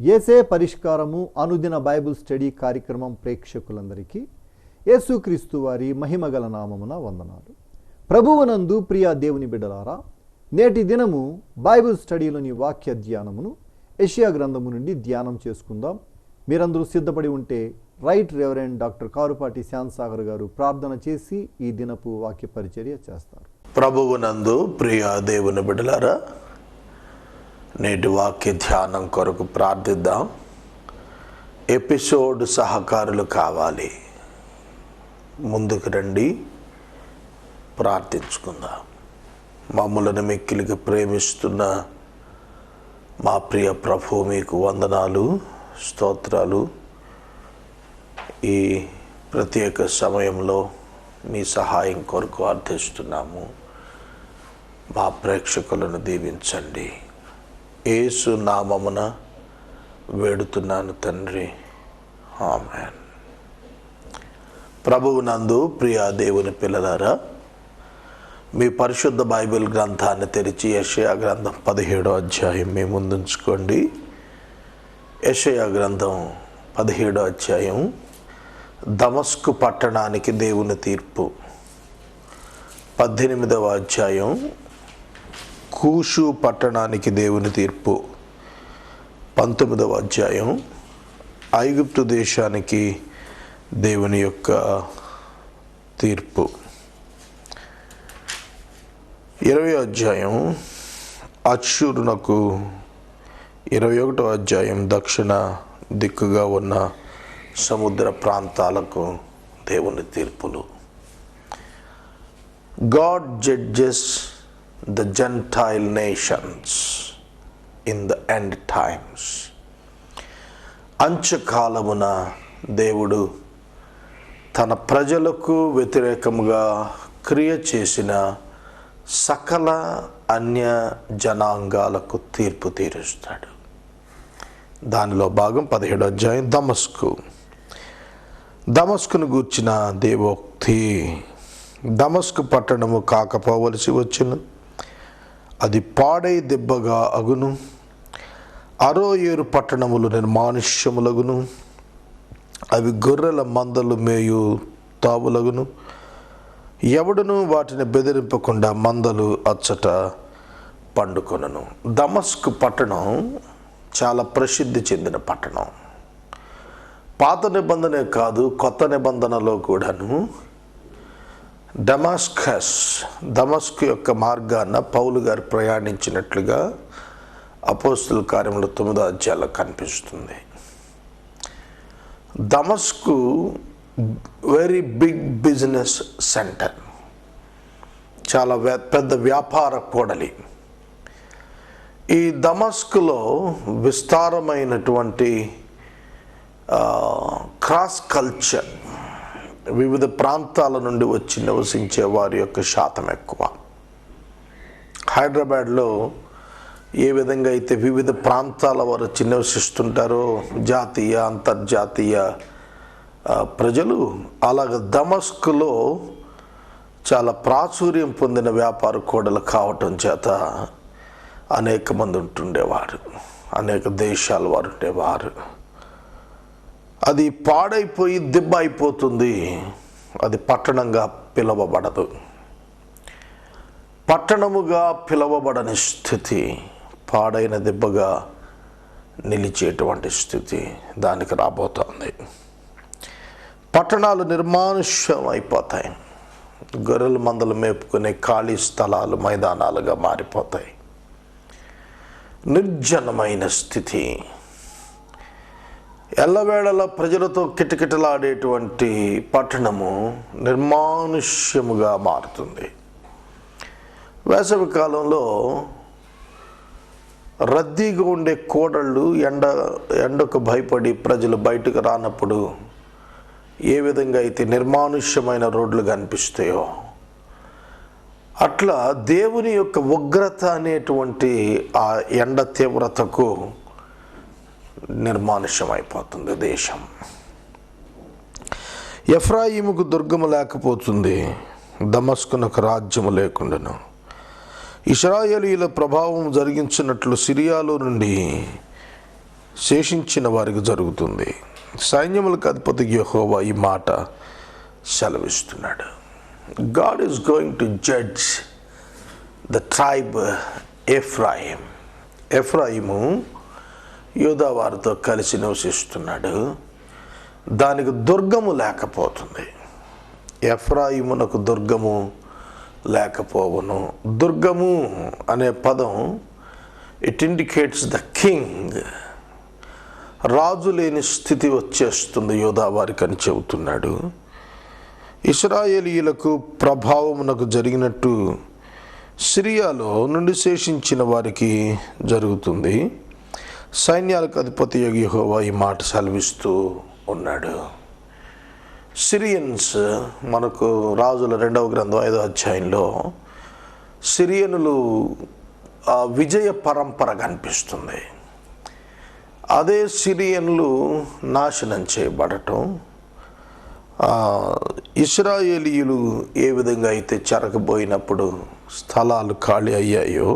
యేసే పరిష్కారము అనుదిన Bible study కార్యక్రమం ప్రేక్షకులందరికీ యేసుక్రీస్తు వారి మహిమగల నామమున వందనాలు. ప్రభువునందు ప్రియ దేవుని బిడ్డలారా, నేటి దినము బైబిల్ స్టడీలోని వాక్య ధ్యానమును యెషయా గ్రంథము నుండి ధ్యానం చేసుకుందాం. మీరందరూ సిద్ధపడి ఉంటే రైట్ రెవరెండ్ డాక్టర్ కారుపాటి శాంతసాగర్ గారు ప్రార్థన చేసి ఈ దినపు వాక్య పరిచర్య చేస్తారు. ప్రభువునందు ప్రియ దేవుని బిడ్డలారా, నేటి వాక్య ధ్యానం కొరకు ప్రార్థిద్దాం. ఎపిసోడ్ సహకారులు కావాలి. ముందుకు రండి, ప్రార్థించుకుందాం. మమ్మలను మిక్కిలిగా ప్రేమిస్తున్న మా ప్రియ ప్రభు, మీకు వందనాలు, స్తోత్రాలు. ఈ ప్రత్యేక సమయంలో మీ సహాయం కొరకు అర్థిస్తున్నాము. మా ప్రేక్షకులను దీవించండి. యేసు నామమున వేడుతున్నాను తండ్రి, ఆమేన్. ప్రభువునందు ప్రియ దేవుని పిల్లలారా, మీ పరిశుద్ధ బైబిల్ గ్రంథాన్ని తెరిచి యెషయా గ్రంథం 17వ అధ్యాయం మీ ముందుంచుకోండి. యెషయా గ్రంథం 17వ అధ్యాయం దమస్కు పట్టణానికి దేవుని తీర్పు. 18వ అధ్యాయం కూషు పట్టణానికి దేవుని తీర్పు. 19వ అధ్యాయం ఐగుప్తు దేశానికి దేవుని యొక్క తీర్పు. 20వ అధ్యాయం అష్షూరునకు, 21వ అధ్యాయం దక్షిణ దిక్కుగా ఉన్న సముద్ర ప్రాంతాలకు దేవుని తీర్పులు. God judges the Gentile nations in the end times. అంత్యకాలమున దేవుడు తన ప్రజలకు వ్యతిరేకముగా క్రియ చేసిన సకల అన్య జనాంగాలకు తీర్పు తీరుస్తాడు. దానిలో భాగం 17వ అధ్యాయం దమస్కును గూర్చిన దేవోక్తి. దమస్కు పట్టణము కాకపోవలసి వచ్చును, అది పాడై దెబ్బగా అగును. అరోయేరు పట్టణములు నిర్మానుష్యములగును, అవి గొర్రెల మందలు మేయు తావులగును. ఎవడును వాటిని బెదిరింపకుండా మందలు అచ్చట పండుకొనను. దమస్కు పట్టణం చాలా ప్రసిద్ధి చెందిన పట్టణం. పాత నిబంధనే కాదు, కొత్త నిబంధనలో కూడాను దమస్కు యొక్క మార్గాన పౌలు గారు ప్రయాణించినట్లుగా అపోస్తలుల కార్యములు 9వ అధ్యాయంలో కనిపిస్తుంది. దమస్కు వెరీ బిగ్ బిజినెస్ సెంటర్, చాలా పెద్ద వ్యాపార కూడలి. ఈ దమస్కులో విస్తారమైనటువంటి క్రాస్ కల్చర్, వివిధ ప్రాంతాల నుండి వచ్చి నివసించే వారి యొక్క శాతం ఎక్కువ. హైదరాబాద్లో ఏ విధంగా అయితే వివిధ ప్రాంతాల వారు వచ్చి నివసిస్తుంటారో జాతీయ అంతర్జాతీయ ప్రజలు, అలాగ దమస్కులో చాలా ప్రాచుర్యం పొందిన వ్యాపార కూడలు కావటం చేత అనేక మంది ఉంటుండేవారు, అనేక దేశాల వారు ఉండేవారు. అది పాడైపోయి దిబ్బ అయిపోతుంది, అది పట్టణంగా పిలవబడదు. పట్టణముగా పిలవబడని స్థితి, పాడైన దిబ్బగా నిలిచేటువంటి స్థితి దానికి రాబోతోంది. పట్టణాలు నిర్మానుష్యం అయిపోతాయి, గొర్రెల మందలు మేపుకునే ఖాళీ స్థలాలు మైదానాలుగా మారిపోతాయి. నిర్జనమైన స్థితి, ఎల్లవేళలా ప్రజలతో కిటకిటలాడేటువంటి పట్టణము నిర్మానుష్యముగా మారుతుంది. వేసవి కాలంలో రద్దీగా ఉండే కూడళ్ళు ఎండకు భయపడి ప్రజలు బయటకు రానప్పుడు ఏ విధంగా అయితే నిర్మానుష్యమైన రోడ్లు కనిపిస్తాయో, అట్లా దేవుని యొక్క ఉగ్రత అనేటువంటి ఆ ఎండ తీవ్రతకు నిర్మానుష్యమైపోతుంది దేశం. ఎఫ్రాయిముకు దుర్గము లేకపోతుంది, దమస్కునకు రాజ్యము లేకుండాను. ఇశ్రాయేలీయుల ప్రభావం జరిగించినట్లు సిరియాలో నుండి శేషించిన వారికి జరుగుతుంది. సైన్యములకు అధిపతి యెహోవా ఈ మాట సెలవిస్తున్నాడు. God is going to judge the tribe Ephraim. ఎఫ్రాయిము యూదా వారితో కలిసి నివసిస్తున్నాడు. దానికి దుర్గము లేకపోతుంది. ఎఫ్రాయిమునకు దుర్గము లేకపోవను. దుర్గము అనే పదం ఇట్ ఇండికేట్స్ ద కింగ్. రాజు లేని స్థితి వచ్చేస్తుంది యూదా వారికి అని చెబుతున్నాడు. ఇశ్రాయేలీయులకు ప్రభావమునకు జరిగినట్టు సిరియాలో నుండి శేషించిన వారికి జరుగుతుంది. సైన్యాలకు అధిపతి యెహోవా ఈ మాట సెలవిస్తూ ఉన్నాడు. సిరియన్స్ మనకు రాజుల 2వ గ్రంథం 5వ అధ్యాయంలో సిరియనులు విజయ పరంపర కనిపిస్తుంది. అదే సిరియన్లు నాశనం చేయబడటం, ఇశ్రాయేలీయులు ఏ విధంగా అయితే చెరకబోయినప్పుడు స్థలాలు ఖాళీ అయ్యాయో,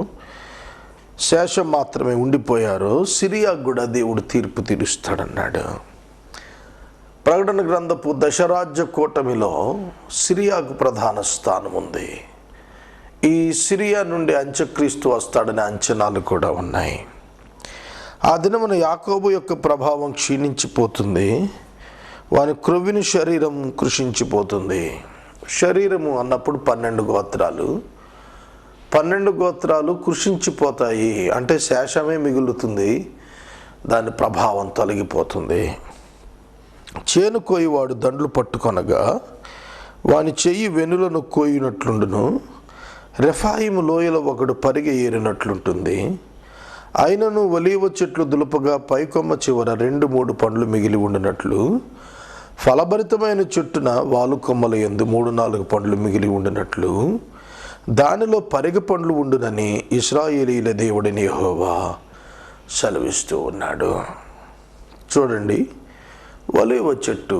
శేషం మాత్రమే ఉండిపోయారో, సిరియాకు కూడా దేవుడు తీర్పు తీరుస్తాడన్నాడు. ప్రకటన గ్రంథపు దశరాజ్య కూటమిలో సిరియాకు ప్రధాన స్థానం ఉంది. ఈ సిరియా నుండి అంత్యక్రీస్తు వస్తాడనే అంచనాలు కూడా ఉన్నాయి. ఆ దినమున యాకోబు యొక్క ప్రభావం క్షీణించిపోతుంది. వాని క్రొవ్విని శరీరం కృషించిపోతుంది. శరీరము అన్నప్పుడు 12 గోత్రాలు. 12 గోత్రాలు కృషించిపోతాయి అంటే శేషమే మిగులుతుంది, దాని ప్రభావం తొలగిపోతుంది. చేను కోయివాడు దండ్లు పట్టుకొనగా వాని చెయ్యి వెనులను కోయినట్లుండును. రెఫాయిము లోయలో ఒకడు పరిగె ఏరినట్లుంటుంది. అయినను ఒలీవ చెట్లు దులుపగా పైకొమ్మ చివర 2-3 పండ్లు మిగిలి ఉండినట్లు, ఫలభరితమైన చెట్టున వాలు కొమ్మల యందు 3-4 పండ్లు మిగిలి ఉండినట్లు దానిలో పరిగె పండ్లు ఉండునని ఇశ్రాయేలీయుల దేవుడైన యెహోవా సెలవిస్తూ ఉన్నాడు. చూడండి, ఒలీవ చెట్టు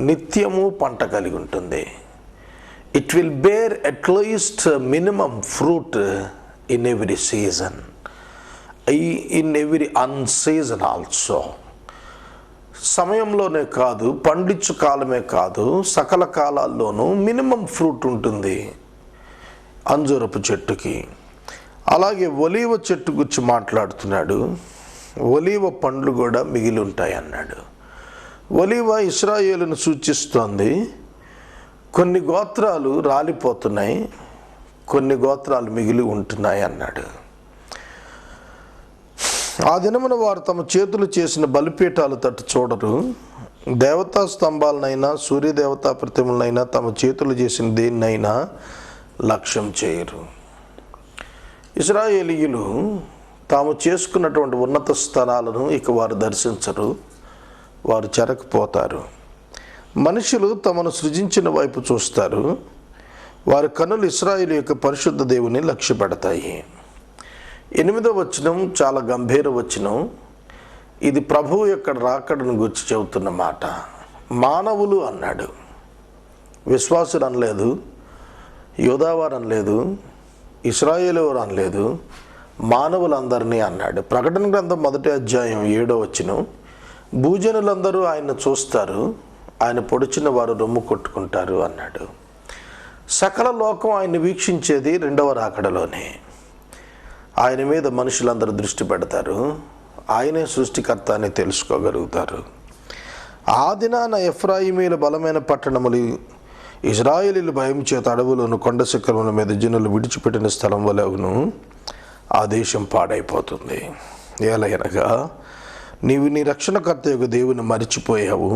నిత్యము పంట కలిగి ఉంటుంది. It will bear at least minimum fruit in every season, in every unseason also. సమయంలోనే కాదు, పండించు కాలమే కాదు, సకల కాలాల్లోనూ మినిమం ఫ్రూట్ ఉంటుంది అంజూరపు చెట్టుకి. అలాగే ఒలీవ చెట్టు గురించి మాట్లాడుతున్నాడు. ఒలీవ పండ్లు కూడా మిగిలి ఉంటాయి అన్నాడు. ఒలీవ ఇశ్రాయేలును సూచిస్తోంది. కొన్ని గోత్రాలు రాలిపోతున్నాయి, కొన్ని గోత్రాలు మిగిలి ఉంటున్నాయి అన్నాడు. ఆ దినమున వారు తమ చేతులు చేసిన బలిపీఠాలు తట్టు చూడరు, దేవతా స్తంభాలనైనా సూర్యదేవతా ప్రతిమలనైనా తమ చేతులు చేసిన దేన్నైనా లక్ష్యం చేయరు. ఇశ్రాయేలీయులు తాము చేసుకున్నటువంటి ఉన్నత స్థలాలను ఇక వారు దర్శించరు, వారు చెరకపోతారు. మనుషులు తమను సృజించిన వైపు చూస్తారు. వారి కన్నులు ఇశ్రాయేలు యొక్క పరిశుద్ధ దేవుని లక్ష్య పెడతాయి. 8వ వచనం చాలా గంభీర వచనం. ఇది ప్రభువు యొక్క రాకడను గురించి చెబుతున్న మాట. మానవులు అన్నాడు, విశ్వాసులు అనలేదు, యోధావారు అనలేదు, ఇశ్రాయేలు వారు అనలేదు, మానవులందరినీ అన్నాడు. ప్రకటన గ్రంథం 1వ అధ్యాయం 7వ వచనం. భూజనులందరూ ఆయన చూస్తారు, ఆయన పొడిచిన వారు రొమ్ము కొట్టుకుంటారు అన్నాడు. సకల లోకం ఆయన వీక్షించేది 2వ రాకడలోనే. ఆయన మీద మనుషులందరూ దృష్టి పెడతారు, ఆయనే సృష్టికర్త అని తెలుసుకోగలుగుతారు. ఆ దినాన ఎఫ్రాయిమీల బలమైన పట్టణములు ఇశ్రాయేలీయుల భయం చేత అడవులను కొండ శిఖరముల మీద జనులు విడిచిపెట్టిన స్థలం వలెను. ఆ దేశం పాడైపోతుంది. ఏలయనగా నీవు నీ రక్షణకర్త యొక్క దేవుని మరిచిపోయావు,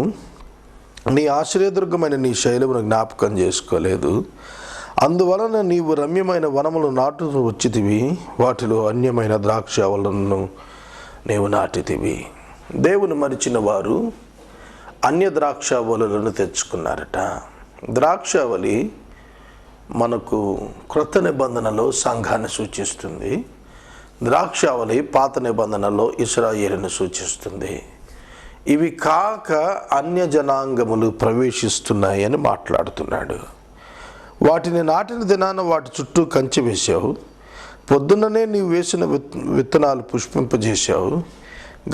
నీ ఆశ్రయదుర్గమైన నీ శైలమును జ్ఞాపకం చేసుకోలేదు. అందువలన నీవు రమ్యమైన వనములు నాటు వచ్చితివి, వాటిలో అన్యమైన ద్రాక్షావళులను నీవు నాటితివి. దేవుని మరిచిన వారు అన్య ద్రాక్షావళులను తెచ్చుకున్నారట. ద్రాక్షావళి మనకు క్రొత్త నిబంధనలో సంఘాన్ని సూచిస్తుంది. ద్రాక్షావళి పాత నిబంధనలో ఇశ్రాయేలును సూచిస్తుంది. ఇవి కాక అన్య జనాంగములు ప్రవేశిస్తున్నాయని మాట్లాడుతున్నాడు. వాటిని నాటిన దినాన వాటి చుట్టూ కంచె వేశావు. పొద్దున్ననే నీవు వేసిన విత్తనాలు పుష్పింపజేశావు.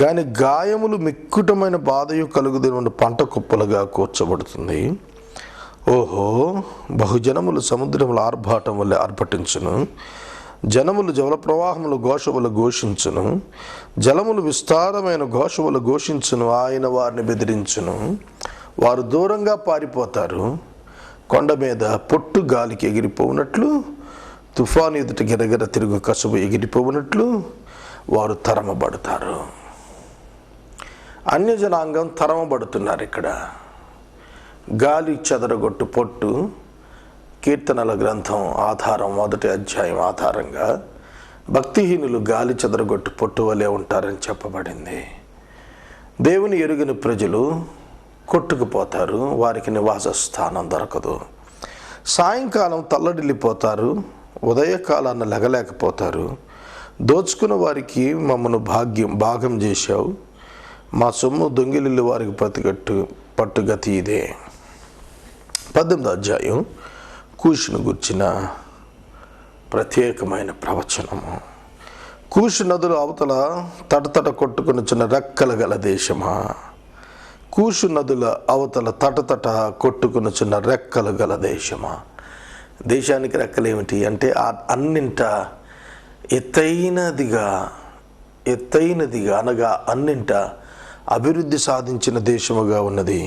కానీ గాయములు మిక్కుటమైన బాధయు కలుగుదన్న పంట కుప్పలుగా కూర్చబడుతుంది. ఓహో, బహుజనములు సముద్రముల ఆర్భాటం వల్ల ఆర్భటించును, జనములు జల ప్రవాహములు ఘోష వల్ల ఘోషించును, జలములు విస్తారమైన ఘోష వల్ల ఘోషించును. ఆయన వారిని బెదిరించును, వారు దూరంగా పారిపోతారు. కొండ మీద పొట్టు గాలికి ఎగిరిపోవునట్లు, తుఫాను ఎదుట గిరగిర తిరుగు కసుబు ఎగిరిపోవునట్లు వారు తరమబడతారు. అన్యజనాంగం తరమబడుతున్నారు. ఇక్కడ గాలి చెదరగొట్టు పొట్టు, కీర్తనల గ్రంథం ఆధారం 1వ అధ్యాయం ఆధారంగా భక్తిహీనులు గాలి చెదరగొట్టు పొట్టు వలె ఉంటారని చెప్పబడింది. దేవుని ఎరుగని ప్రజలు కొట్టుకుపోతారు, వారికి నివాస స్థానం దొరకదు. సాయంకాలం తల్లడిల్లిపోతారు, ఉదయకాలాన్ని లెగలేకపోతారు. దోచుకున్న వారికి మమ్మను భాగం చేశావు, మా సొమ్ము దొంగిలిల్లు వారికి పట్టుగతి ఇదే. 18వ అధ్యాయం కూషును గుర్చిన ప్రత్యేకమైన ప్రవచనము. కూషు నదులు అవతల తటతట కొట్టుకొనుచున్న రెక్కల గల దేశమా, కూషు నదుల అవతల తటతట కొట్టుకొనుచున్న రెక్కలు గల దేశమా. దేశానికి రెక్కలు ఏమిటి అంటే అన్నింట ఎత్తైనదిగా అనగా అన్నింట అభివృద్ధి సాధించిన దేశముగా ఉన్నది.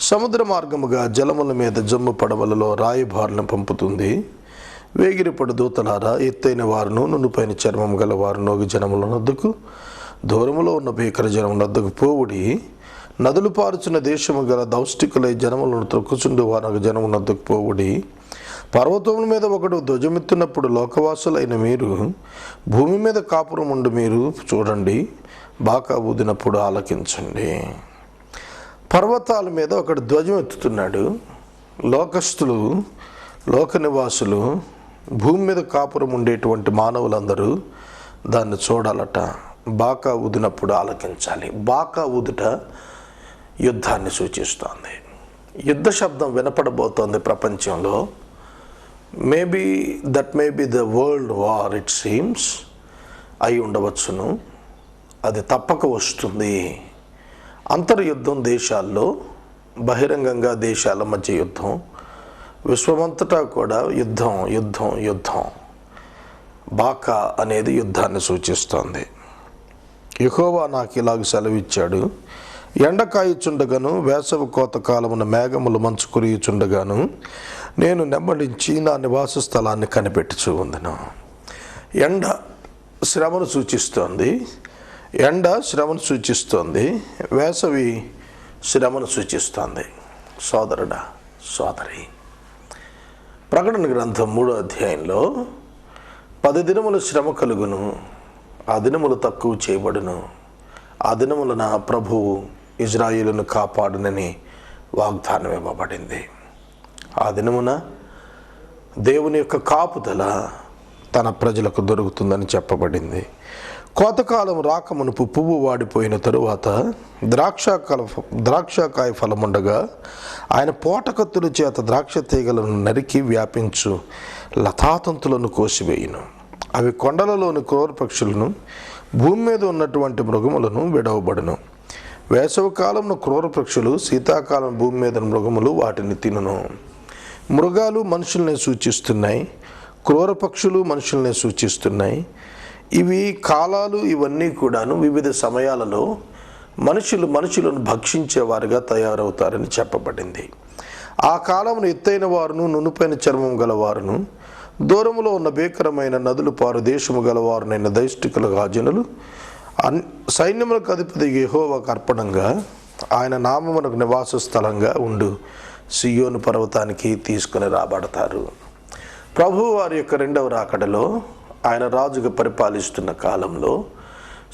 సముద్ర మార్గముగా జలముల మీద జమ్ము పడవలలో రాయబారులను పంపుతుంది. వేగిరిపడు దూతలారా, ఎత్తైన వారును నునుపైన చర్మం గల వారు నోగి జనముల నద్దకు, దూరములో ఉన్న భీకర జనముల నద్దకు పోవుడి. నదులు పారుచున్న దేశము గల దౌష్టికులై జనములను త్రొక్కుచుండు వారు జనము నద్దకు పోవుడి. పర్వతముల మీద ఒకడు ధ్వజమెత్తున్నప్పుడు లోకవాసులైన మీరు, భూమి మీద కాపురం ఉండు మీరు చూడండి, బాకా ఊదినప్పుడు ఆలకించండి. పర్వతాల మీద ఒకడు ధ్వజం ఎత్తుతున్నాడు. లోకస్తులు, లోక నివాసులు, భూమి మీద కాపురం ఉండేటువంటి మానవులందరూ దాన్ని చూడాలట. బాకా ఊదినప్పుడు ఆలకించాలి. బాకా ఊదుట యుద్ధాన్ని సూచిస్తోంది. యుద్ధ శబ్దం వినపడబోతోంది ప్రపంచంలో. Maybe that may be the world war it seems. అయి ఉండవచ్చును, అది తప్పక వస్తుంది. అంతర్యుద్ధం దేశాల్లో, బహిరంగంగా దేశాల మధ్య యుద్ధం, విశ్వమంతటా కూడా యుద్ధం యుద్ధం యుద్ధం. బాకా అనేది యుద్ధాన్ని సూచిస్తోంది. యెహోవా నాకు ఇలాగ సెలవిచ్చాడు, ఎండ కాయుచుండగాను వేసవి కోత కాలమున మేఘములు మంచు కురియుచుండగాను నేను నెమ్మడించి నా నివాస స్థలాన్ని కనిపెట్టుచూ ఉందను. ఎండ శ్రమను సూచిస్తోంది, శ్రమను సూచిస్తోంది, వేసవి శ్రమను సూచిస్తోంది. సోదరుడా, సోదరి, ప్రకటన గ్రంథం 3వ అధ్యాయంలో 10 దినములు శ్రమ కలుగును, ఆ దినములు తక్కువ చేయబడును, ఆ దినములన ప్రభువు ఇజ్రాయేలును కాపాడునని వాగ్దానం ఇవ్వబడింది. ఆ దినమున దేవుని యొక్క కాపుదల తన ప్రజలకు దొరుకుతుందని చెప్పబడింది. కోతకాలం రాకమునుపు పువ్వు వాడిపోయిన తరువాత ద్రాక్షకాయ ఫలముండగా ఆయన పోటకత్తుల చేత ద్రాక్ష తీగలను నరికి వ్యాపించు లతాతంతులను కోసివేయును. అవి కొండలలోని క్రూర పక్షులను, భూమి మీద ఉన్నటువంటి మృగములను విడవబడును. వేసవి కాలంలో క్రూర పక్షులు, శీతాకాలం భూమి మీద మృగములు వాటిని తినును. మృగాలు మనుషుల్ని సూచిస్తున్నాయి, క్రూర పక్షులు మనుషుల్ని సూచిస్తున్నాయి. ఇవి కాలాలు, ఇవన్నీ కూడాను వివిధ సమయాలలో మనుషులను భక్షించేవారుగా తయారవుతారని చెప్పబడింది. ఆ కాలమును ఎత్తైన వారును, నునుపైన చర్మం గలవారును, దూరములో ఉన్న భీకరమైన నదులు పారు దేశము గలవారునైన దైష్టికుల రాజనులు సైన్యములకు అధిపతి యెహోవాకు అర్పణంగా ఆయన నామమునకు నివాస స్థలంగా ఉండు సియోను పర్వతానికి తీసుకుని రాబడతారు. ప్రభువు వారి యొక్క 2వ రాకడలో ఆయన రాజుగా పరిపాలిస్తున్న కాలంలో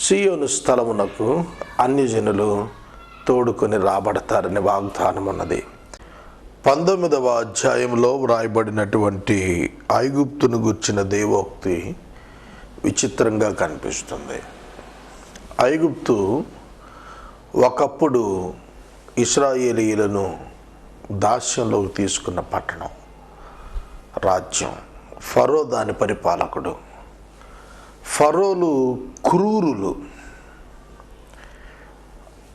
సియోను స్థలమునకు అన్యజనులు తోడుకొని రాబడతారని వాగ్దానం ఉన్నది. 19వ అధ్యాయంలో వ్రాయబడినటువంటి ఐగుప్తును గుర్చిన దేవోక్తి విచిత్రంగా కనిపిస్తుంది. ఐగుప్తు ఒకప్పుడు ఇశ్రాయేలీయులను దాస్యంలోకి తీసుకున్న పట్టణం, రాజ్యం. ఫరో దాని పరిపాలకుడు. ఫరోలు క్రూరులు,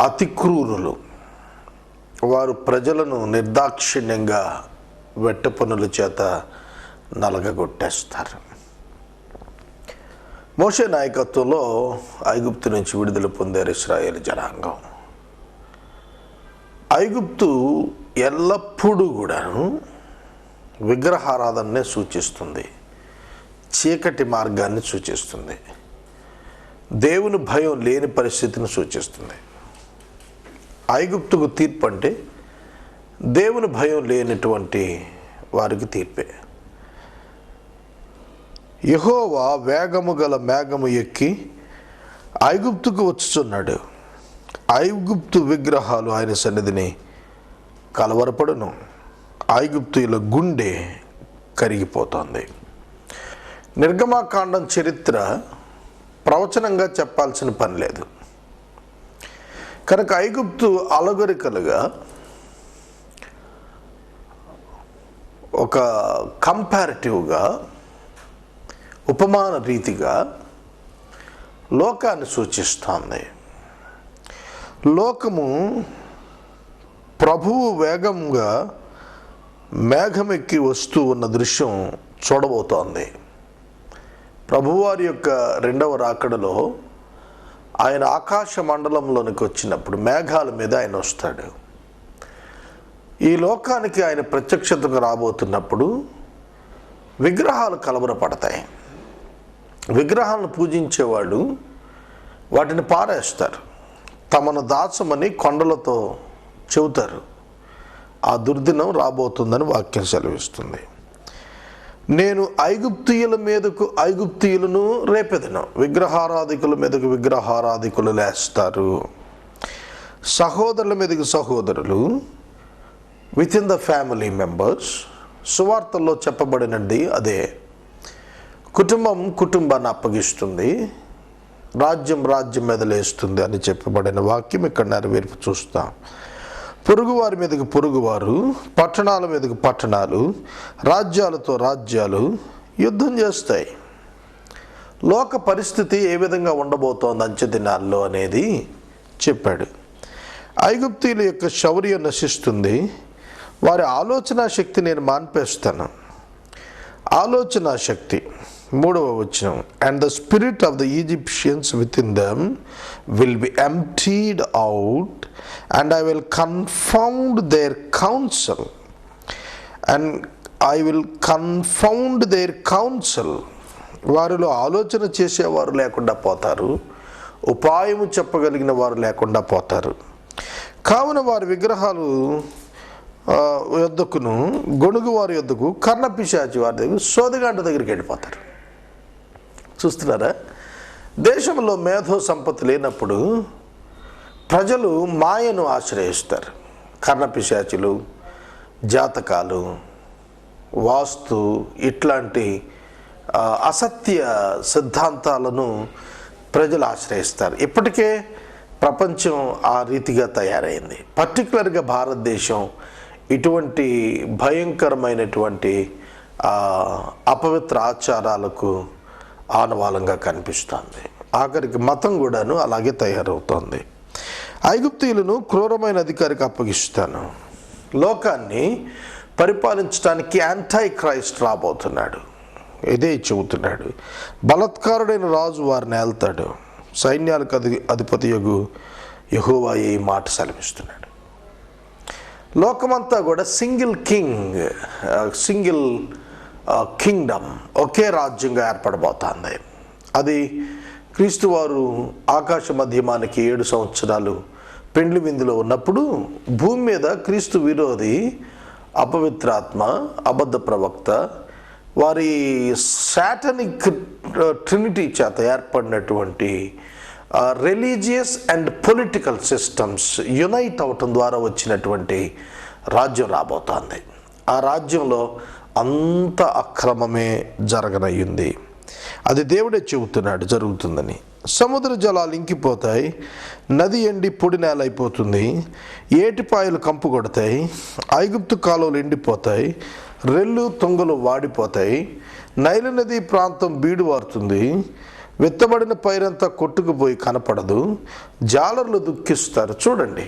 అతి క్రూరులు. వారు ప్రజలను నిర్దాక్షిణ్యంగా వెట్ట పనుల చేత నలగగొట్టేస్తారు. మోషే నాయకత్వంలో ఐగుప్తు నుంచి విడుదల పొందారు ఇశ్రాయేలు జనాంగం. ఐగుప్తు ఎల్లప్పుడూ కూడాను విగ్రహారాధననే సూచిస్తుంది, చీకటి మార్గాన్ని సూచిస్తుంది, దేవుని భయం లేని పరిస్థితిని సూచిస్తుంది. ఐగుప్తుకు తీర్పు అంటే దేవుని భయం లేనటువంటి వారికి తీర్పే. యెహోవా వేగము గల మేఘము ఎక్కి ఐగుప్తుకు వచ్చుచున్నాడు. ఐగుప్తు విగ్రహాలు ఆయన సన్నిధిని కలవరపడును. ఐగుప్తుల గుండె కరిగిపోతుంది. నిర్గమాకాండం చరిత్ర ప్రవచనంగా చెప్పాల్సిన పని లేదు. కనుక ఐగుప్తు అలగొరికలుగా ఒక కంపారిటివ్గా ఉపమాన రీతిగా లోకాన్ని సూచిస్తుంది. లోకము ప్రభువు వేగంగా మేఘమెక్కి వస్తూ ఉన్న దృశ్యం చూడబోతోంది. ప్రభువారి యొక్క రెండవ రాకడలో ఆయన ఆకాశ మండలంలోనికి వచ్చినప్పుడు మేఘాల మీద ఆయన వస్తాడు. ఈ లోకానికి ఆయన ప్రత్యక్షతకు రాబోతున్నప్పుడు విగ్రహాలు కలవరపడతాయి. విగ్రహాలను పూజించేవాళ్ళు వాటిని పారేస్తారు, తమను దాచమని కొండలతో చెబుతారు. ఆ దుర్దినం రాబోతుందని వాక్యం సెలవిస్తుంది. నేను ఐగుప్తీయుల మీదకు ఐగుప్తీయులను రేపెదను, విగ్రహారాధికుల మీదకు విగ్రహారాధికులు లేస్తారు, సహోదరుల మీదకు సహోదరులు, within the family members. సువార్తల్లో చెప్పబడినది అదే. కుటుంబం కుటుంబాన్ని అప్పగిస్తుంది, రాజ్యం రాజ్యం మీద లేస్తుంది అని చెప్పబడిన వాక్యం ఇక్కడ నెరవేర్పు చూస్తాం. పొరుగువారి మీదకు పొరుగువారు, పట్టణాల మీదకు పట్టణాలు, రాజ్యాలతో రాజ్యాలు యుద్ధం చేస్తాయి. లోక పరిస్థితి ఏ విధంగా ఉండబోతోంది అంచె దినాల్లో అనేది చెప్పాడు. ఐగుప్తీయుల యొక్క శౌర్యం నశిస్తుంది, వారి ఆలోచన శక్తి నేను మాన్పేస్తాను. ఆలోచన శక్తి. 3వ వచనం, and the spirit of the Egyptians within them will be emptied out and I will confound their council వారిలో ఆలోచన చేసేవారు లేకుండా పోతారు, ఉపాయము చెప్పగలిగిన వారు లేకుండా పోతారు. కావున వారి విగ్రహాలు యొద్దకును, గొణుగు వారి యొద్దకు, కర్ణపిశాచి వారి దగ్గర, సోదగాంట దగ్గరికి వెళ్ళిపోతారు. చూస్తున్నారా? దేశంలో మేధో సంపత్తి లేనప్పుడు ప్రజలు మాయను ఆశ్రయిస్తారు. కర్ణపిశాచులు, జాతకాలు, వాస్తు ఇట్లాంటి అసత్య సిద్ధాంతాలను ప్రజలు ఆశ్రయిస్తారు. ఇప్పటికే ప్రపంచం ఆ రీతిగా తయారైంది. పర్టికులర్గా భారతదేశం ఇటువంటి భయంకరమైనటువంటి అపవిత్ర ఆచారాలకు ఆనవాలంగా కనిపిస్తుంది. ఆఖరికి మతం కూడాను అలాగే తయారవుతోంది. ఐగుప్తీయులను క్రూరమైన అధికారికి అప్పగిస్తాను. లోకాన్ని పరిపాలించడానికి యాంటై క్రైస్ట్ రాబోతున్నాడు. ఇదే చెబుతున్నాడు. బలత్కారుడైన రాజు వారిని ఏల్తాడు. సైన్యాలకు అధిపతియగు యెహోవా ఈ మాట సెలవిస్తున్నాడు. లోకమంతా కూడా సింగిల్ కింగ్డమ్, ఒకే రాజ్యంగా ఏర్పడబోతుంది. అది క్రీస్తు వారు ఆకాశ మధ్యమానికి 7 సంవత్సరాలు పెండ్లి విందులో ఉన్నప్పుడు భూమి మీద క్రీస్తు విరోధి, అపవిత్రాత్మ, అబద్ధ ప్రవక్త, వారి సాటనిక్ ట్రినిటీ చేత ఏర్పడినటువంటి religious and political systems unite అవటం ద్వారా వచ్చినటువంటి రాజ్యం రాబోతోంది. ఆ రాజ్యంలో అంత అక్రమమే జరగనయ్యింది. అది దేవుడే చెబుతున్నాడు జరుగుతుందని. సముద్ర జలాలు ఇంకిపోతాయి, నది ఎండి పొడి నేల అయిపోతుంది, ఏటిపాయలు కంపు కొడతాయి, ఐగుప్తు కాలువలు ఎండిపోతాయి, రెల్లు తొంగలు వాడిపోతాయి, నైలు నది ప్రాంతం బీడు వారుతుంది, విత్తబడిన పైరంతా కొట్టుకుపోయి కనపడదు, జాలర్లు దుఃఖిస్తారు. చూడండి,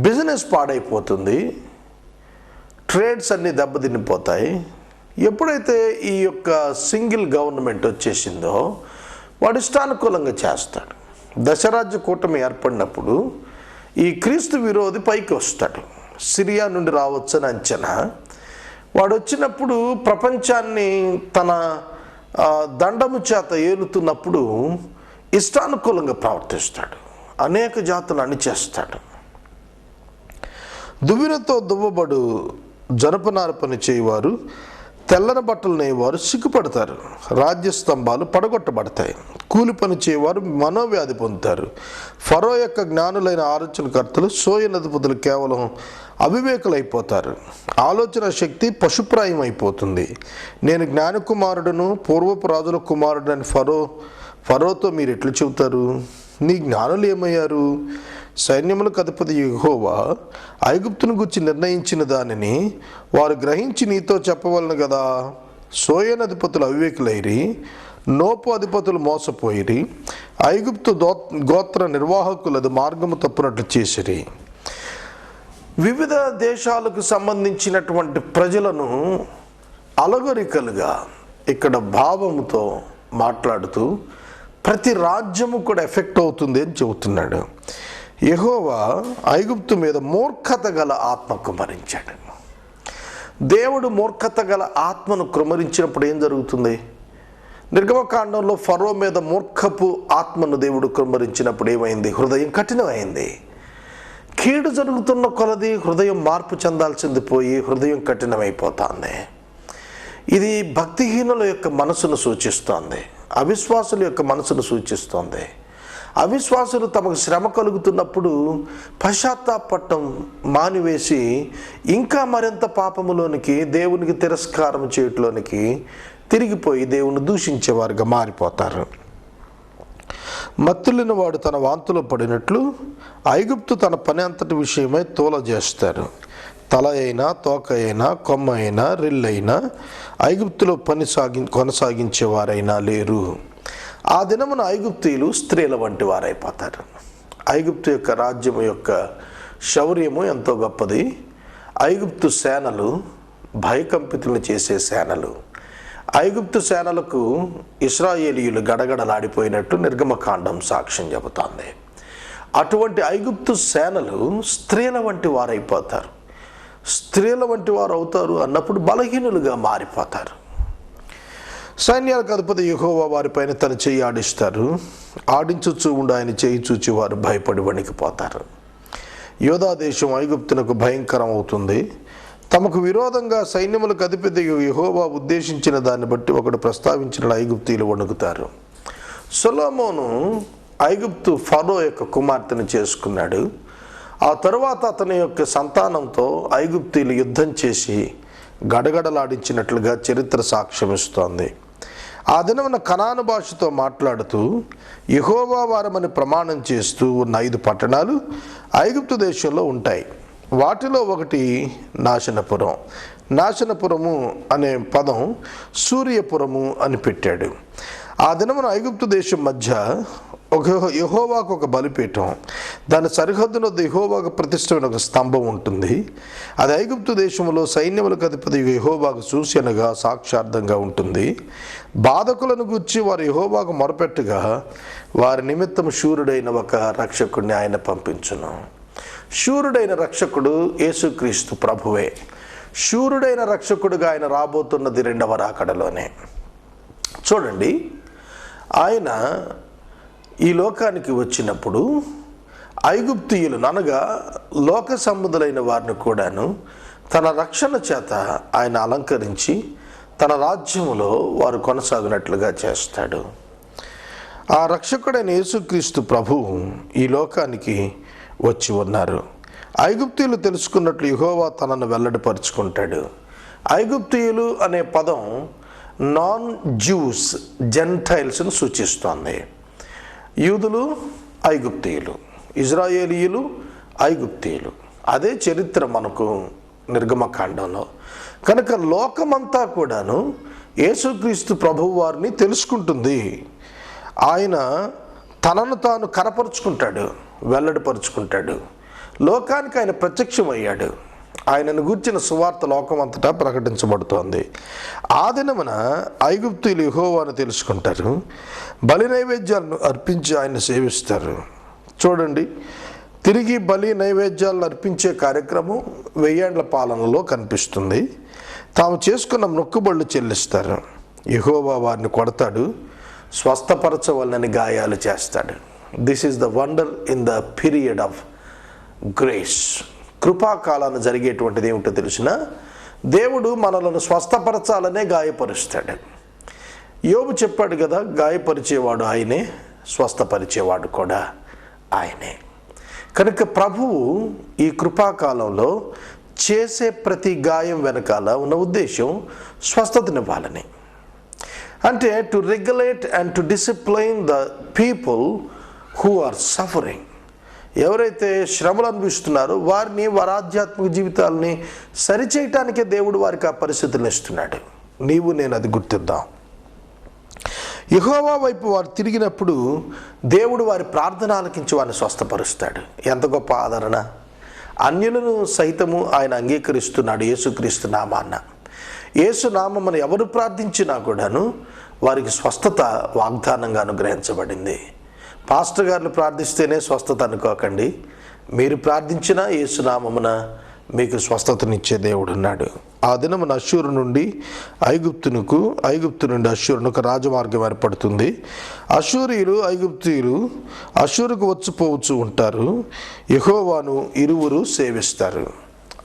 బిజినెస్ పాడైపోతుంది, ట్రేడ్స్ అన్నీ దెబ్బతినిపోతాయి. ఎప్పుడైతే ఈ యొక్క సింగిల్ గవర్నమెంట్ వచ్చేసిందో వాడు ఇష్టానుకూలంగా చేస్తాడు. దశరాజ్య కూటమి ఏర్పడినప్పుడు ఈ క్రీస్తు విరోధి పైకి వస్తాడు. సిరియా నుండి రావచ్చని అంచనా. వాడు వచ్చినప్పుడు ప్రపంచాన్ని తన దండము చేత ఏలుతున్నప్పుడు ఇష్టానుకూలంగా ప్రవర్తిస్తాడు, అనేక జాతులు అణిచేస్తాడు. దువ్వినతో దువ్వబడు జనపనార పని చేయవారు, తెల్లని బట్టలు నేయవారు సిగ్గుపడతారు. రాజ్య స్తంభాలు పడగొట్టబడతాయి. కూలి పని చేయవారు మనోవ్యాధి పొందుతారు. ఫరో యొక్క జ్ఞానులైన ఆలోచనకర్తలు, సోయనధిపతులు కేవలం అవివేకులైపోతారు. ఆలోచన శక్తి పశుప్రాయం అయిపోతుంది. నేను జ్ఞాన కుమారుడును, పూర్వపు రాజుల కుమారుడు అని ఫరోతో మీరు ఎట్లు చెబుతారు? నీ జ్ఞానులు ఏమయ్యారు? సైన్యములకు అధిపతి యెహోవా ఐగుప్తును గురించి నిర్ణయించిన దానిని వారు గ్రహించి నీతో చెప్పవలను కదా. సోయన్ అధిపతులు అవివేకులైరి, నోపు అధిపతులు మోసపోయిరి, ఐగుప్తు గోత్ర నిర్వాహకులు అది మార్గము తప్పునట్లు చేసిరి. వివిధ దేశాలకు సంబంధించినటువంటి ప్రజలను అలగరికలుగా ఇక్కడ భావముతో మాట్లాడుతూ ప్రతి రాజ్యము కూడా ఎఫెక్ట్ అవుతుంది అని చెబుతున్నాడు. యెహోవా ఐగుప్తు మీద మూర్ఖత గల ఆత్మ కుమ్మరించాడు. దేవుడు మూర్ఖత గల ఆత్మను కుమ్మరించినప్పుడు ఏం జరుగుతుంది? నిర్గమకాండంలో ఫరో మీద మూర్ఖపు ఆత్మను దేవుడు కుమ్మరించినప్పుడు ఏమైంది? హృదయం కఠినమైంది. కీడు జరుగుతున్న కొలది హృదయం మార్పు చెందాల్సింది పోయి హృదయం కఠినమైపోతుంది. ఇది భక్తిహీనుల యొక్క మనసును సూచిస్తోంది, అవిశ్వాసుల యొక్క మనసును సూచిస్తోంది. అవిశ్వాసులు తమకు శ్రమ కలుగుతున్నప్పుడు పశ్చాత్తాపడటం మానివేసి ఇంకా మరింత పాపములోనికి, దేవునికి తిరస్కారం చేయట్లోనికి తిరిగిపోయి దేవుని దూషించేవారుగా మారిపోతారు. మత్తులిన వాడు తన వాంతులో పడినట్లు ఐగుప్తు తన పని అంతటి విషయమై తోల చేస్తారు. తల అయినా, తోక అయినా, కొమ్మ అయినా, రెల్లైనా ఐగుప్తులో పని కొనసాగించేవారైనా లేరు. ఆ దినమున ఐగుప్తీయులు స్త్రీల వంటి వారైపోతారు. ఐగుప్తు యొక్క రాజ్యము యొక్క శౌర్యము ఎంతో గొప్పది. ఐగుప్తు సేనలు భయకంపితులను చేసే సేనలు. ఐగుప్తు సేనలకు ఇశ్రాయేలీయులు గడగడలాడిపోయినట్టు నిర్గమకాండం సాక్ష్యం చెబుతోంది. అటువంటి ఐగుప్తు సేనలు స్త్రీల వంటి వారైపోతారు. స్త్రీల వంటి వారు అవుతారు అన్నప్పుడు బలహీనులుగా మారిపోతారు. సైన్యాలకు అధిపతి యెహోవా వారిపైన తన చెయ్యి ఆడిస్తారు. ఆడించుచూ ఉండి ఆయన చెయ్యి చూచి వారు భయపడి వణికిపోతారు. యోధా దేశం ఐగుప్తునకు భయంకరం అవుతుంది. తమకు విరోధంగా సైన్యములకు అధిపతి యెహోవా ఉద్దేశించిన దాన్ని బట్టి ఒకడు ప్రస్తావించిన ఐగుప్తీయులు వణుకుతారు. సొలొమోను ఐగుప్తు ఫరో యొక్క కుమార్తెను చేసుకున్నాడు. ఆ తరువాత అతని యొక్క సంతానంతో ఐగుప్తీయులు యుద్ధం చేసి గడగడలాడించినట్లుగా చరిత్ర సాక్ష్యమిస్తోంది. ఆ దినమున కనాను భాషతో మాట్లాడుతూ యెహోవా వారమని ప్రమాణం చేస్తూ ఉన్న 5 పట్టణాలు ఐగుప్తు దేశంలో ఉంటాయి. వాటిలో ఒకటి నాశనపురం. నాశనపురము అనే పదం సూర్యపురము అని పెట్టాడు. ఆ దినమున ఐగుప్తు దేశం మధ్య యెహోవాకు ఒక బలిపీఠం, దాని సరిహద్దున యెహోవాకు ప్రతిష్టమైన ఒక స్తంభం ఉంటుంది. అది ఐగుప్తు దేశంలో సైన్యములకు అధిపతి యెహోవాకు సూచనగా సాక్షార్థంగా ఉంటుంది. బాధకులను గూర్చి వారు యెహోవాకు మొరపెట్టగా వారి నిమిత్తం శూరుడైన ఒక రక్షకుడిని ఆయన పంపించును. శూరుడైన రక్షకుడు యేసుక్రీస్తు ప్రభువే. శూరుడైన రక్షకుడుగా ఆయన రాబోతున్నది 2వ రాకడలోనే. చూడండి, ఆయన ఈ లోకానికి వచ్చినప్పుడు ఐగుప్తీయులు అనగా లోక సంబంధులైన వారిని కూడాను తన రక్షణ చేత ఆయన అలంకరించి తన రాజ్యములో వారు కొనసాగినట్లుగా చేస్తాడు. ఆ రక్షకుడైన యేసుక్రీస్తు ప్రభువు ఈ లోకానికి వచ్చి ఉన్నారు. ఐగుప్తీయులు తెలుసుకున్నట్లు యెహోవా తనను వెల్లడిపరుచుకుంటాడు. ఐగుప్తీయులు అనే పదం నాన్ జ్యూస్, జెంటైల్స్ను సూచిస్తోంది. యూదులు ఐగుప్తీయులు, ఇజ్రాయేలీయులు ఐగుప్తీయులు. అదే చరిత్ర మనకు నిర్గమకాండంలో. కనుక లోకమంతా కూడాను యేసుక్రీస్తు ప్రభువు వారిని తెలుసుకుంటుంది. ఆయన తనను తాను కనపరుచుకుంటాడు, వెల్లడిపరుచుకుంటాడు. లోకానికి ఆయన ప్రత్యక్షమయ్యాడు. ఆయనను గూర్చిన సువార్త లోకమంతటా ప్రకటించబడుతోంది. ఆ దినమున ఐగుప్తీయులు యెహోవాను తెలుసుకుంటారు, బలి నైవేద్యాలను అర్పించి ఆయన సేవిస్తారు. చూడండి, తిరిగి బలి నైవేద్యాలను అర్పించే కార్యక్రమం 1000 ఏండ్ల పాలనలో కనిపిస్తుంది. తాము చేసుకున్న మొక్కుబళ్ళు చెల్లిస్తారు. యెహోవా వారిని కొడతాడు, స్వస్థపరచవలనని గాయాలు చేస్తాడు. This is the wonder in the period of grace. కృపాకాలాన్ని జరిగేటువంటిది ఏమిటో తెలిసిన, దేవుడు మనలను స్వస్థపరచాలనే గాయపరుస్తాడు. యోబు చెప్పాడు కదా, గాయపరిచేవాడు ఆయనే, స్వస్థపరిచేవాడు కూడా ఆయనే. కనుక ప్రభువు ఈ కృపాకాలంలో చేసే ప్రతి గాయం వెనకాల ఉన్న ఉద్దేశం స్వస్థతనివ్వాలని. అంటే to regulate and to discipline the people who are suffering. ఎవరైతే శ్రమలు అనుభవిస్తున్నారో వారిని, వారి ఆధ్యాత్మిక జీవితాలని సరిచేయటానికే దేవుడు వారికి ఆ పరిస్థితులను ఇస్తున్నాడు. నీవు నేను అది గుర్తిద్దాం. యెహోవా వైపు వారు తిరిగినప్పుడు దేవుడు వారి ప్రార్థన ఆలకించి వారిని స్వస్థపరుస్తాడు. ఎంత గొప్ప ఆదరణ! అన్యులను సైతము ఆయన అంగీకరిస్తున్నాడు యేసుక్రీస్తు నామాన్న. యేసు నామమున ఎవరు ప్రార్థించినా కూడాను వారికి స్వస్థత వాగ్దానంగా అనుగ్రహించబడింది. పాస్టర్ గారిని ప్రార్థిస్తేనే స్వస్థత అనుకోకండి. మీరు ప్రార్థించిన యేసు నామమున మీకు స్వస్థతనిచ్చే దేవుడు ఉన్నాడు. ఆ దినమున అష్షూరు నుండి ఐగుప్తు నుండి అష్షూరునకు రాజమార్గం ఏర్పడుతుంది. అష్షూరీయులు ఐగుప్తీయులు అష్షూరుకు వచ్చిపోవచ్చు ఉంటారు. యెహోవాను ఇరువురు సేవిస్తారు.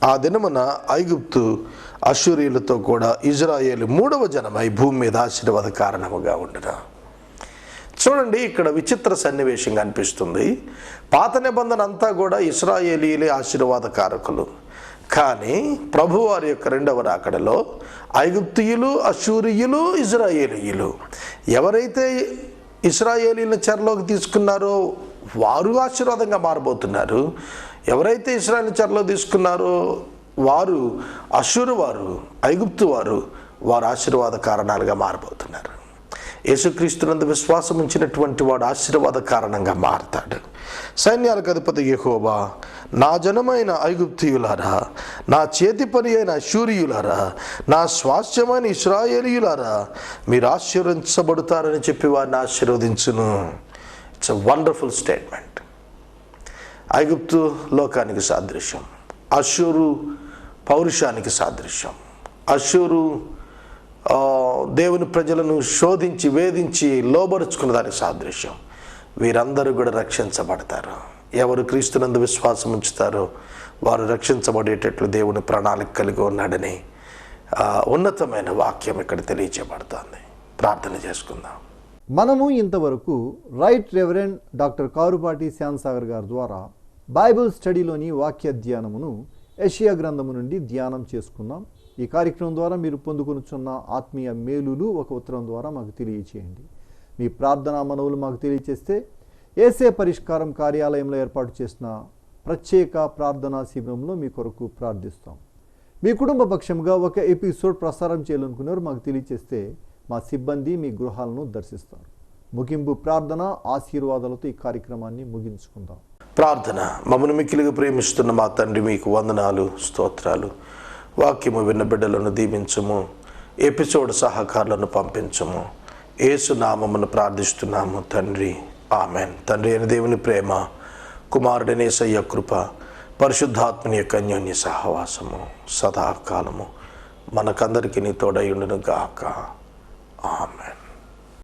ఆ దినమున ఐగుప్తు అష్షూరీయులతో కూడా ఇజ్రాయేలు 3వ జనమై భూమి మీద ఆశీర్వాద కారణముగా ఉండను. చూడండి, ఇక్కడ విచిత్ర సన్నివేశం కనిపిస్తుంది. పాత నిబంధన అంతా కూడా ఇశ్రాయేలీలే ఆశీర్వాద కారకులు. కానీ ప్రభువారి యొక్క 2వ రాకడలో ఐగుప్తీయులు, అష్షూరీయులు, ఇజ్రాయేలీయులు ఎవరైతే ఇశ్రాయేలీల చెరలోకి తీసుకున్నారో వారు ఆశీర్వాదంగా మారబోతున్నారు. ఎవరైతే ఇశ్రాయేలు చెరలో తీసుకున్నారో వారు, అష్షూరు వారు, ఐగుప్తు వారు ఆశీర్వాద కారణాలుగా మారబోతున్నారు. యేసుక్రీస్తునందు విశ్వాసం ఉంచినటువంటి వాడు ఆశీర్వాద కారణంగా మారతాడు. సైన్యాలకు అధిపతి యెహోవా, నా జనమైన ఐగుప్తీయులారా, నా చేతి పని అయిన అష్షూరీయులారా, నా స్వాస్థ్యమైన ఇశ్రాయేలీయులారా, మీరు ఆశీర్వదించబడతారని చెప్పి వారిని ఆశీర్వదించును. It's a wonderful statement. ఐగుప్తు లోకానికి సాదృశ్యం, అష్షూరు పౌరుషానికి సాదృశ్యం. అష్షూరు దేవుని ప్రజలను శోధించి, వేధించి, లోబరుచుకున్న దానికి సాదృశ్యం. వీరందరూ కూడా రక్షించబడతారు. ఎవరు క్రీస్తునందు విశ్వాసం ఉంచుతారో వారు రక్షించబడేటట్లు దేవుని ప్రణాళిక కలిగి ఉన్నాడని ఉన్నతమైన వాక్యం ఇక్కడ తెలియచేయబడుతుంది. ప్రార్థన చేసుకుందాం. మనము ఇంతవరకు రైట్ రెవరెండ్ డాక్టర్ కారుపాటి శ్యామ్సాగర్ గారి ద్వారా బైబిల్ స్టడీలోని వాక్య ధ్యానమును యెషయా గ్రంథము నుండి ధ్యానం చేసుకున్నాం. ఈ కార్యక్రమం ద్వారా మీరు పొందుకొనుచున్న ఆత్మీయ మేలులు ఒక ఉత్తరం ద్వారా మాకు తెలియచేయండి. మీ ప్రార్థనా మనవులు మాకు తెలియచేస్తే ఏసే పరిష్కారం కార్యాలయంలో ఏర్పాటు చేసిన ప్రత్యేక ప్రార్థనా శిబిరంలో మీ కొరకు ప్రార్థిస్తాం. మీ కుటుంబ పక్షంగా ఒక ఎపిసోడ్ ప్రసారం చేయాలనుకున్నారు మాకు తెలియచేస్తే మా సిబ్బంది మీ గృహాలను దర్శిస్తారు. ముగింపు ప్రార్థన ఆశీర్వాదాలతో ఈ కార్యక్రమాన్ని ముగించుకుందాం. ప్రార్థన. మమ్మల్ని మిక్కిలిగా ప్రేమిస్తున్న మా తండ్రి, మీకు వందనాలు, స్తోత్రాలు. వాక్యము విన్న బిడ్డలను దీవించము, ఎపిసోడ్ సహకారులను పంపించము. యేసు నామమును ప్రార్థిస్తున్నాము తండ్రి, ఆమెన్. తండ్రి అయిన దేవుని ప్రేమ, కుమారుడైన యేసయ్య కృప, పరిశుద్ధాత్మని యొక్క అన్యోన్య సహవాసము సదాకాలము మనకందరికీ తోడై ఉండును గాక. ఆమెన్.